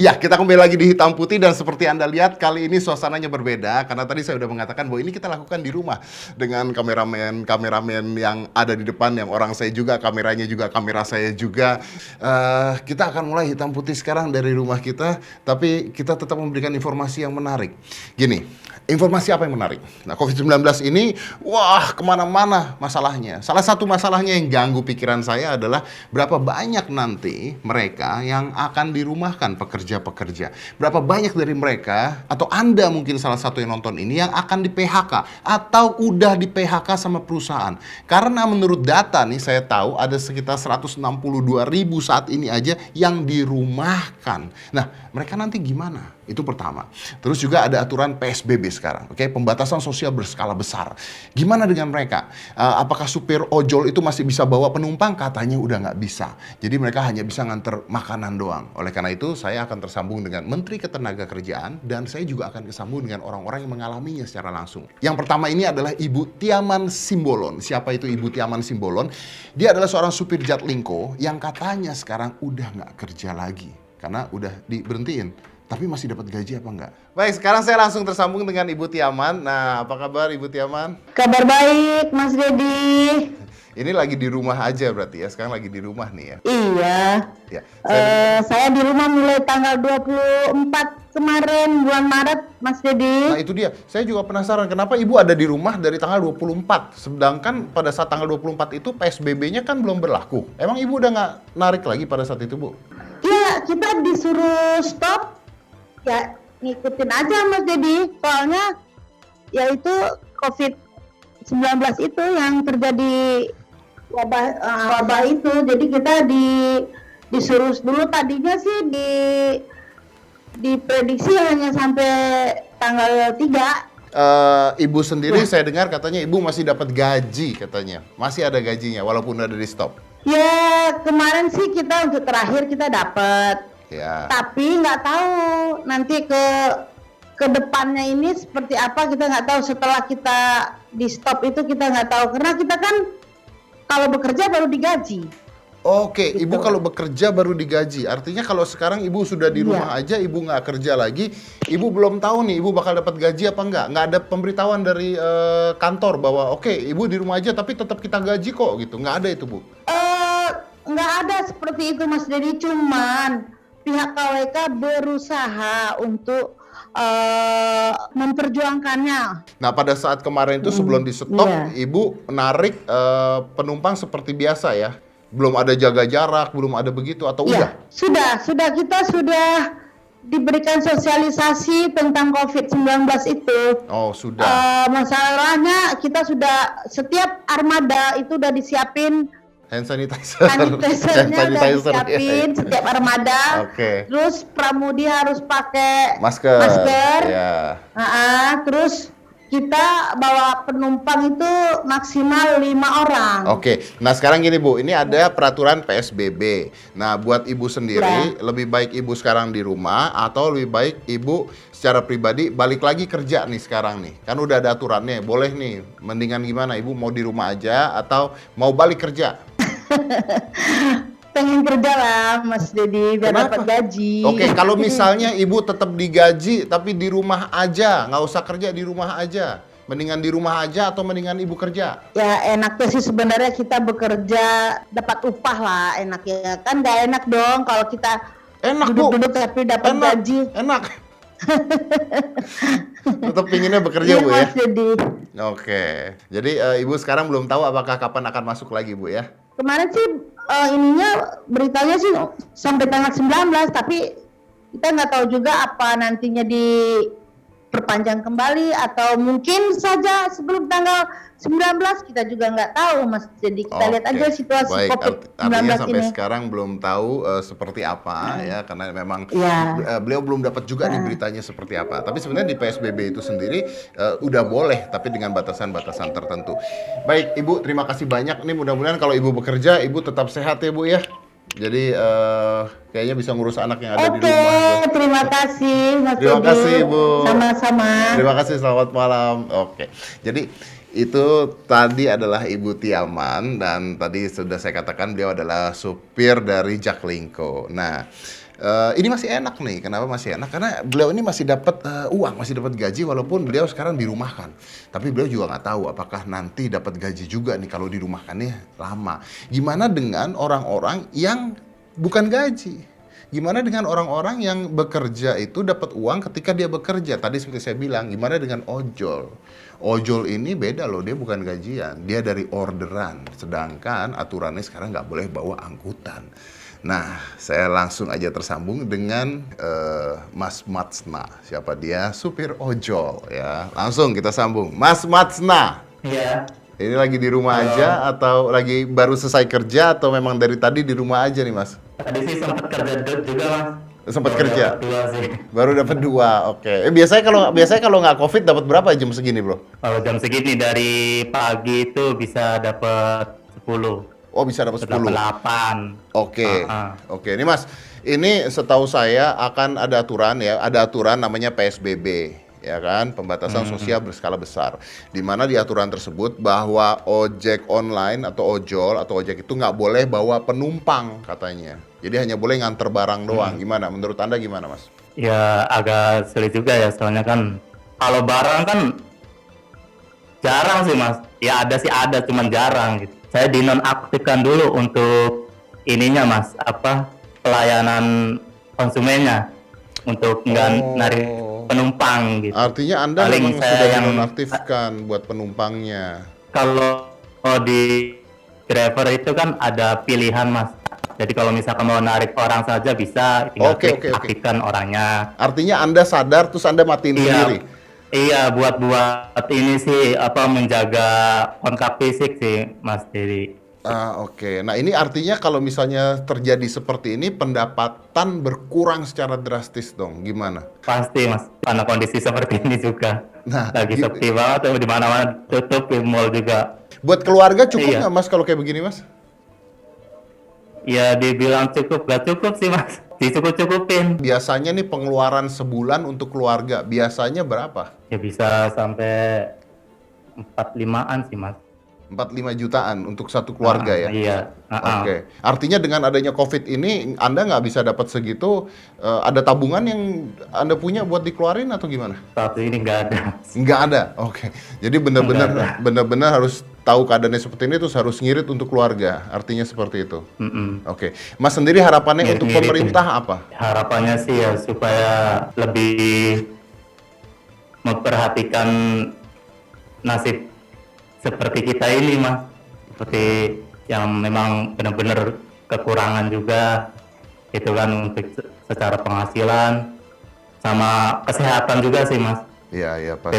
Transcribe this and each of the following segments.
Ya, kita kembali lagi di Hitam Putih dan seperti Anda lihat kali ini suasananya berbeda karena tadi saya sudah mengatakan bahwa ini kita lakukan di rumah dengan kameramen yang ada di depan, yang orang saya juga, kameranya juga kamera saya juga. Kita akan mulai Hitam Putih sekarang dari rumah kita, tapi kita tetap memberikan informasi yang menarik. Gini, informasi apa yang menarik? Nah, COVID-19 ini, wah kemana-mana masalahnya. Salah satu masalahnya yang ganggu pikiran saya adalah berapa banyak nanti mereka yang akan dirumahkan, pekerja-pekerja. Berapa banyak dari mereka, atau Anda mungkin salah satu yang nonton ini, yang akan di PHK atau udah di PHK sama perusahaan. Karena menurut data nih, saya tahu ada sekitar 162.000 saat ini aja yang dirumahkan. Nah, mereka nanti gimana? Itu pertama. Terus juga ada aturan PSBB sekarang, oke? Pembatasan sosial berskala besar. Gimana dengan mereka? Apakah supir ojol itu masih bisa bawa penumpang? Katanya udah nggak bisa. Jadi mereka hanya bisa nganter makanan doang. Oleh karena itu, saya akan tersambung dengan Menteri Ketenagakerjaan dan saya juga akan tersambung dengan orang-orang yang mengalaminya secara langsung. Yang pertama ini adalah Ibu Tiaman Simbolon. Siapa itu Ibu Tiaman Simbolon? Dia adalah seorang supir Jaklingko yang katanya sekarang udah nggak kerja lagi karena udah diberhentiin. Tapi masih dapat gaji apa enggak? Baik, sekarang saya langsung tersambung dengan Ibu Tiaman. Nah, apa kabar Ibu Tiaman? Kabar baik, Mas Dedi. Ini lagi di rumah aja berarti ya? Sekarang lagi di rumah nih ya? Iya. Ya. Saya di rumah mulai tanggal 24 kemarin, bulan Maret, Mas Dedi. Nah itu dia, saya juga penasaran kenapa Ibu ada di rumah dari tanggal 24. Sedangkan pada saat tanggal 24 itu PSBB-nya kan belum berlaku. Emang Ibu udah nggak narik lagi pada saat itu, Bu? Iya, kita disuruh stop. Ya, ngikutin aja Mas Dedi. Soalnya, yaitu COVID-19 itu yang terjadi wabah itu. Jadi kita disuruh dulu, tadinya sih diprediksi hanya sampai tanggal 3. Ibu sendiri saya dengar katanya Ibu masih dapat gaji katanya. Masih ada gajinya walaupun udah di stop. Ya, kemarin sih kita untuk terakhir kita dapat. Ya. Tapi nggak tahu nanti ke depannya ini seperti apa, kita nggak tahu. Setelah kita di stop itu kita nggak tahu, karena kita kan kalau bekerja baru digaji. Oke, Gitu. Ibu kalau bekerja baru digaji. Artinya kalau sekarang Ibu sudah di rumah aja, Ibu nggak kerja lagi, Ibu belum tahu nih Ibu bakal dapat gaji apa enggak. Nggak ada pemberitahuan dari kantor bahwa oke, Ibu di rumah aja tapi tetap kita gaji kok gitu. Nggak ada itu, Bu? Nggak ada seperti itu, Mas Dedi. Cuman pihak KWK berusaha untuk memperjuangkannya. Nah, pada saat kemarin itu sebelum di stop, Iya. Ibu narik penumpang seperti biasa ya? Belum ada jaga jarak, belum ada begitu atau udah? Ya, kita sudah diberikan sosialisasi tentang COVID-19 itu. Oh, sudah. Masalahnya kita sudah, setiap armada itu udah disiapin Hand sanitizer. sanitizernya, udah disiapin ya. setiap armada. Oke. Terus pramudi harus pakai Masker. Ya. Terus kita bawa penumpang itu maksimal 5 orang. Oke, nah sekarang gini Bu, ini ada peraturan PSBB. Nah buat Ibu sendiri, lebih baik Ibu sekarang di rumah atau lebih baik Ibu secara pribadi balik lagi kerja nih sekarang nih? Kan udah ada aturannya, boleh nih. Mendingan gimana? Ibu mau di rumah aja atau mau balik kerja? Pengen kerja lah Mas Dedi, biar dapat gaji. Oke, kalau misalnya Ibu tetap digaji tapi di rumah aja, nggak usah kerja, di rumah aja. Mendingan di rumah aja atau mendingan Ibu kerja? Ya enaknya sih sebenarnya kita bekerja dapat upah lah, enaknya kan. Nggak enak dong kalau kita duduk-duduk tapi dapat gaji. Enak. Tetap pinginnya bekerja Iya, Bu ya? Mas Dedi. Oke, jadi Ibu sekarang belum tahu apakah kapan akan masuk lagi Bu ya? Kemarin sih beritanya sih sampai tanggal 19, tapi kita nggak tahu juga apa nantinya diperpanjang kembali atau mungkin saja sebelum tanggal 19, kita juga nggak tahu Mas. Jadi kita lihat aja situasi COVID-19 artinya sampai ini. sekarang belum tahu seperti apa ya, karena memang Ya. beliau belum dapat juga nih beritanya seperti apa. Tapi sebenarnya di PSBB itu sendiri udah boleh, tapi dengan batasan-batasan tertentu. Baik Ibu, terima kasih banyak. Nih mudah-mudahan kalau Ibu bekerja, Ibu tetap sehat ya Bu ya. Jadi kayaknya bisa ngurus anak yang ada di rumah. Oke, terima kasih Mas Terima Dedi. kasih Ibu. Sama-sama. Terima kasih, selamat malam. Oke, jadi itu tadi adalah Ibu Tiaman dan tadi sudah saya katakan beliau adalah supir dari Jaklingko. Nah, Ini masih enak nih. Kenapa masih enak? Karena beliau ini masih dapat uang, masih dapat gaji walaupun beliau sekarang dirumahkan. Tapi beliau juga nggak tahu apakah nanti dapat gaji juga nih kalau dirumahkannya lama. Gimana dengan orang-orang yang bukan gaji? Gimana dengan orang-orang yang bekerja itu dapat uang ketika dia bekerja? Tadi seperti saya bilang, gimana dengan ojol? Ojol ini beda loh, dia bukan gajian, dia dari orderan. Sedangkan aturannya sekarang nggak boleh bawa angkutan. Nah, saya langsung aja tersambung dengan Mas Matsna. Siapa dia? Supir ojol ya. Langsung kita sambung. Mas Matsna. Iya, Ini lagi di rumah aja atau lagi baru selesai kerja atau memang dari tadi di rumah aja nih, Mas? tadi sih sempat kerja juga mas. Sempat Baru kerja? dapat 2 sih. Baru dapat 2, oke. Biasanya kalau nggak COVID dapat berapa jam segini, bro? Kalau jam segini dari pagi itu bisa dapat 10, Oh, bisa dapat 10. 8. Oke, Ah, oke. Ini Mas, ini setahu saya akan ada aturan ya, ada aturan namanya PSBB, ya kan, pembatasan sosial berskala besar. Di mana di aturan tersebut bahwa ojek online atau ojek itu nggak boleh bawa penumpang katanya. Jadi hanya boleh nganter barang doang. Gimana? Menurut Anda gimana, Mas? Ya agak sulit juga ya, soalnya kan kalau barang kan jarang sih mas. Ya ada, cuman jarang gitu. Saya dinonaktifkan dulu untuk ininya mas, apa pelayanan konsumennya untuk nggak Oh. narik penumpang gitu. Artinya Anda Paling memang saya sudah yang- dinonaktifkan buat penumpangnya. Kalau di driver itu kan ada pilihan mas. Jadi kalau misalkan mau narik orang saja bisa, tinggal Oke, klik oke. aktifkan orangnya. Artinya Anda sadar terus Anda matiin sendiri. Iya, buat ini sih apa menjaga kontak fisik sih mas. Jadi Oke. Nah, ini artinya kalau misalnya terjadi seperti ini, pendapatan berkurang secara drastis dong. Gimana? pasti mas, karena kondisi seperti ini juga. Nah, Lagi sepi banget, di mana-mana tutup, di mall juga. Buat keluarga cukup Iya. nggak, Mas, kalau kayak begini, Mas? Ya dibilang cukup, gak cukup sih mas. Dicukup-cukupin. Biasanya nih pengeluaran sebulan untuk keluarga, biasanya berapa? Ya bisa sampai 4-5-an sih mas. 4-5 jutaan untuk satu keluarga ya? Iya. Oke. Artinya dengan adanya COVID ini, Anda nggak bisa dapat segitu, ada tabungan yang Anda punya buat dikeluarin atau gimana? Saat ini nggak ada. Nggak ada. Oke. Jadi benar-benar harus tahu keadaannya seperti ini terus harus ngirit untuk keluarga. Artinya seperti itu. Oke. Mas sendiri harapannya untuk Ngirit-ngiritin. pemerintah apa? Harapannya sih ya supaya lebih memperhatikan nasib seperti kita ini mas, seperti yang memang benar-benar kekurangan juga itu kan untuk secara penghasilan sama kesehatan juga sih mas. Iya, iya pasti.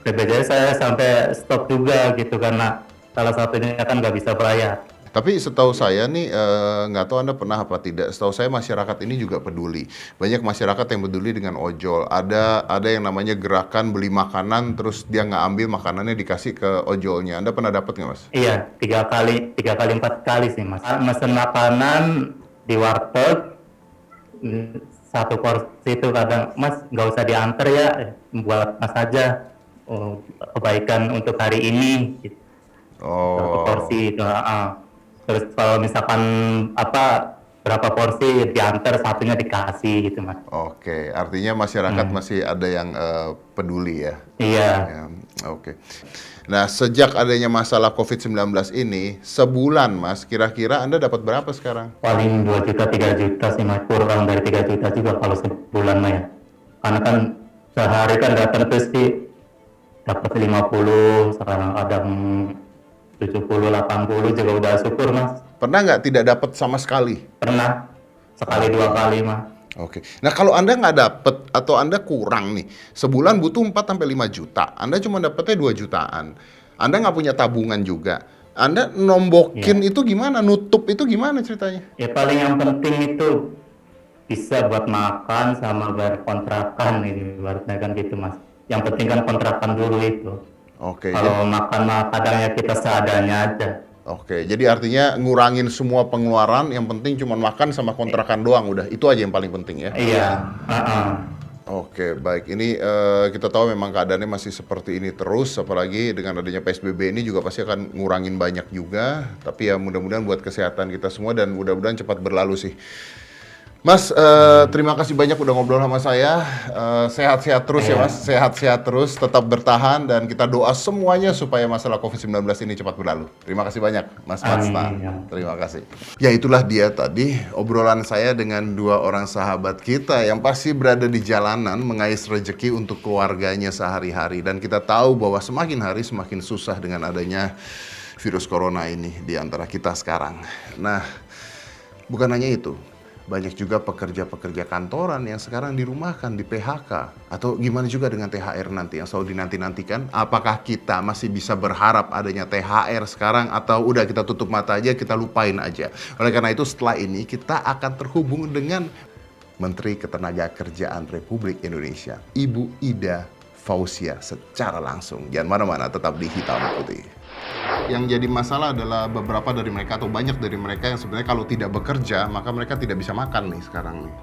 BPJS saya sampai stop juga gitu karena salah satunya kan nggak bisa bayar. Tapi setahu saya nih, nggak tahu Anda pernah apa tidak, setahu saya masyarakat ini juga peduli. Banyak masyarakat yang peduli dengan ojol. Ada yang namanya gerakan beli makanan, terus dia nggak ambil makanannya dikasih ke ojolnya. Anda pernah dapat nggak, Mas? Iya, 4 kali sih mas. Mesen makanan di warteg, satu porsi itu kadang mas nggak usah diantar ya, buat mas aja. Kebaikan untuk hari ini. Gitu. Satu Oh, porsi itu. Terus kalau misalkan berapa porsi diantar, satunya dikasih gitu mas. oke. Artinya masyarakat masih ada yang peduli ya? Iya. Ya, oke. Nah, sejak adanya masalah COVID-19 ini, sebulan, Mas, kira-kira Anda dapat berapa sekarang? Paling 2 juta 3 juta sih mas, kurang dari 3 juta juga kalau sebulan mah ya. Karena kan sehari kan datang terus sih dapat 50, sekarang kadang 70 80 juga udah syukur mas. Pernah nggak tidak dapat sama sekali? Pernah sekali 2 kali mas. Oke. Nah, kalau Anda nggak dapet atau Anda kurang nih, sebulan butuh 4-5 juta, Anda cuma dapetnya 2 jutaan. Anda nggak punya tabungan juga. Anda nombokin itu gimana? Nutup itu gimana ceritanya? Ya paling yang penting itu bisa buat makan sama bayar kontrakan ini, ibaratnya kan gitu mas. Yang penting kan kontrakan dulu itu. Oke. Kalau makan mah kadang ya kita seadanya aja. Oke, jadi artinya ngurangin semua pengeluaran, yang penting cuma makan sama kontrakan doang, udah. Itu aja yang paling penting ya? Iya. Oke, baik. Ini kita tahu memang keadaannya masih seperti ini terus, apalagi dengan adanya PSBB ini juga pasti akan ngurangin banyak juga. Tapi ya mudah-mudahan buat kesehatan kita semua dan mudah-mudahan cepat berlalu sih. Mas, terima kasih banyak udah ngobrol sama saya. Sehat-sehat terus ya Mas, sehat-sehat terus, tetap bertahan dan kita doa semuanya supaya masalah COVID-19 ini cepat berlalu. Terima kasih banyak Mas Matsna. Amin. Terima kasih. Ya itulah dia tadi obrolan saya dengan dua orang sahabat kita yang pasti berada di jalanan mengais rezeki untuk keluarganya sehari-hari. Dan kita tahu bahwa semakin hari semakin susah dengan adanya virus corona ini di antara kita sekarang. Nah, bukan hanya itu. Banyak juga pekerja-pekerja kantoran yang sekarang dirumahkan, di PHK. Atau gimana juga dengan THR nanti yang selalu dinanti-nantikan. Apakah kita masih bisa berharap adanya THR sekarang atau udah kita tutup mata aja, kita lupain aja. Oleh karena itu setelah ini kita akan terhubung dengan Menteri Ketenagakerjaan Republik Indonesia, Ibu Ida Fauzia secara langsung. Jangan mana-mana, tetap di Hitam Putih. Yang jadi masalah adalah beberapa dari mereka atau banyak dari mereka yang sebenarnya kalau tidak bekerja maka mereka tidak bisa makan nih sekarang nih.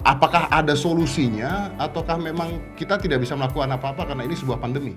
Apakah ada solusinya ataukah memang kita tidak bisa melakukan apa-apa karena ini sebuah pandemi?